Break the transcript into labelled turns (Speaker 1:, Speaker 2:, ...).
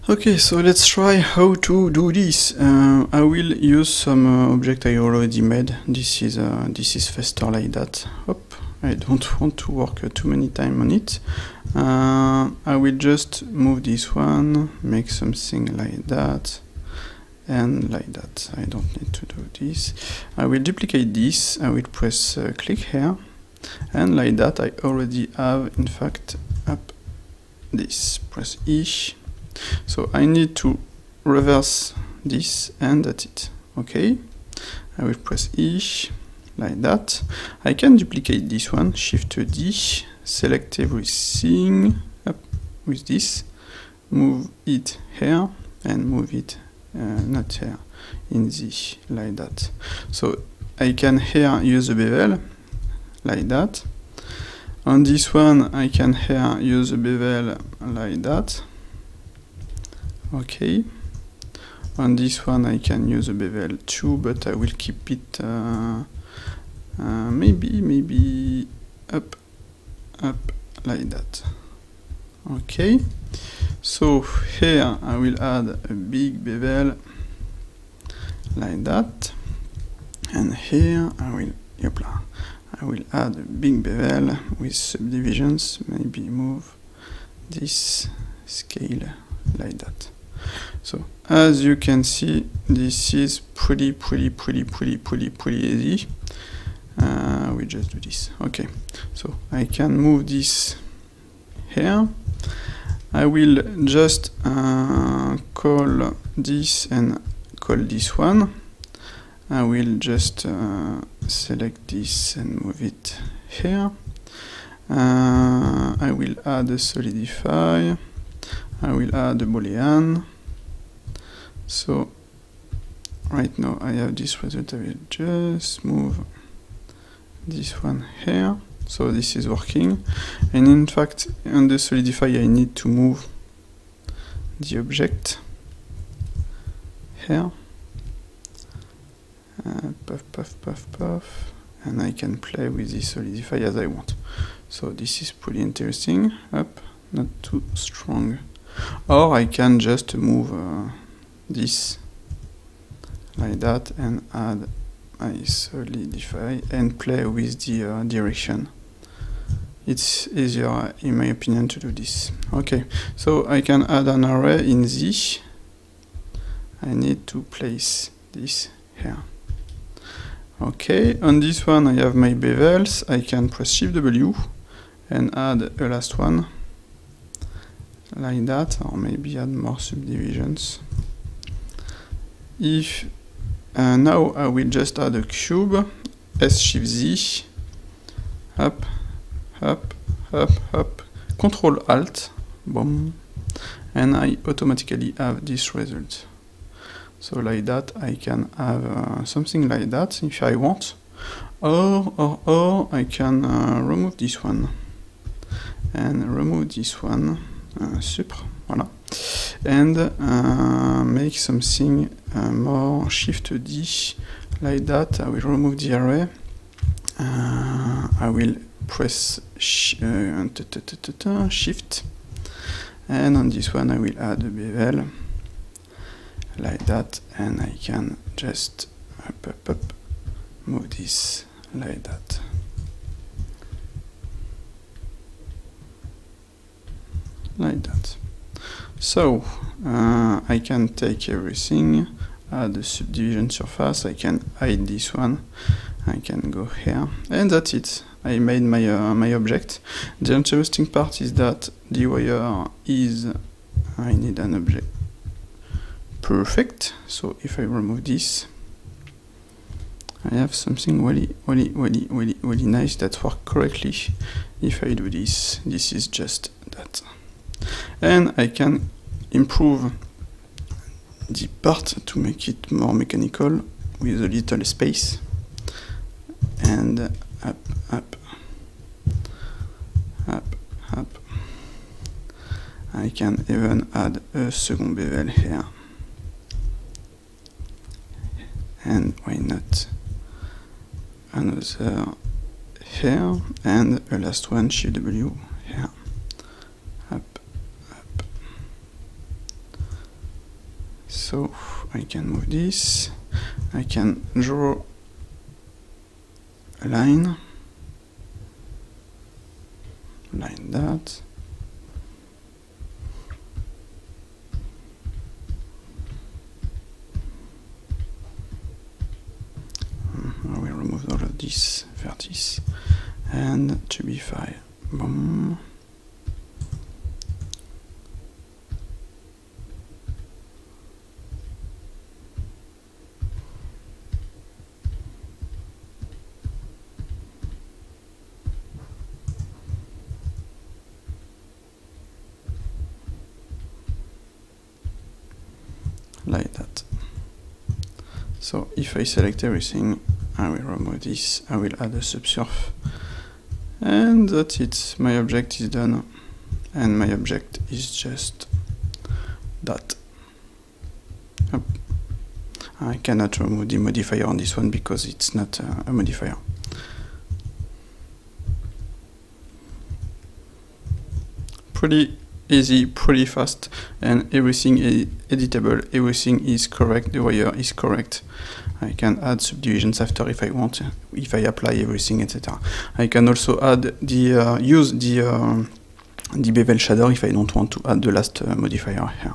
Speaker 1: Okay, so let's try how to do this. I will use some object I already made. This is faster like that. Hop. I don't want to work too many times on it. I will just move this one, make something like that, and like that. I don't need to do this. I will duplicate this. I will press click here, and like that I already have, in fact, up this. Press E. So I need to reverse this, and that's it. Okay, I will press E like that. I can duplicate this one, Shift D, select everything up with this, move it here, and move it not here, in the like that. So I can here use the bevel like that. On this one I can here use the bevel like that. Okay, on this one I can use a bevel too, but I will keep it maybe up like that. Okay, so here I will add a big bevel like that, and here I will add a big bevel with subdivisions. Maybe move this scale like that. So as you can see, this is pretty easy. We just do this. Okay, so I can move this here. I will just call this and call this one. I will just select this and move it here. I will add a solidify. I will add a boolean. So right now I have this result. I will just move this one here. So this is working. And in fact, on the solidify I need to move the object here. Puff. And I can play with this solidify as I want. So this is pretty interesting. Up, not too strong. Or I can just move this like that and add my solidify and play with the direction. It's easier, in my opinion, to do this. Okay, so I can add an array in Z. I need to place this here. Okay, on this one I have my bevels. I can press Shift W and add a last one like that, or maybe add more subdivisions. If now I will just add a cube, S Shift Z, up, Control Alt, boom, and I automatically have this result. So like that I can have something like that if I want, or I can remove this one and remove this one. Super, voilà, and make something more Shift D like that. I will remove the array. I will press Shift, and on this one I will add a bevel like that, and I can just move this like that. Like that. So I can take everything, add a subdivision surface. I can hide this one. I can go here, and that's it. I made my object. The interesting part is that the wire is, I need an object. Perfect. So if I remove this, I have something really nice that works correctly. If I do this, this is just that. And I can improve the part to make it more mechanical with a little space, and up. I can even add a second bevel here, and why not another here, and a last one, Shift W here. Up. So I can move this, I can draw a line that. I will remove all of this vertices and tubify. Boom. Like that. So if I select everything, I will remove this, I will add a subsurf, and that's it. My object is done, and my object is just that. Up. I cannot remove the modifier on this one because it's not a modifier. Pretty easy, pretty fast, and everything is editable, everything is correct, the wire is correct. I can add subdivisions after if I want, if I apply everything, etc. I can also add the use the bevel shader if I don't want to add the last modifier here.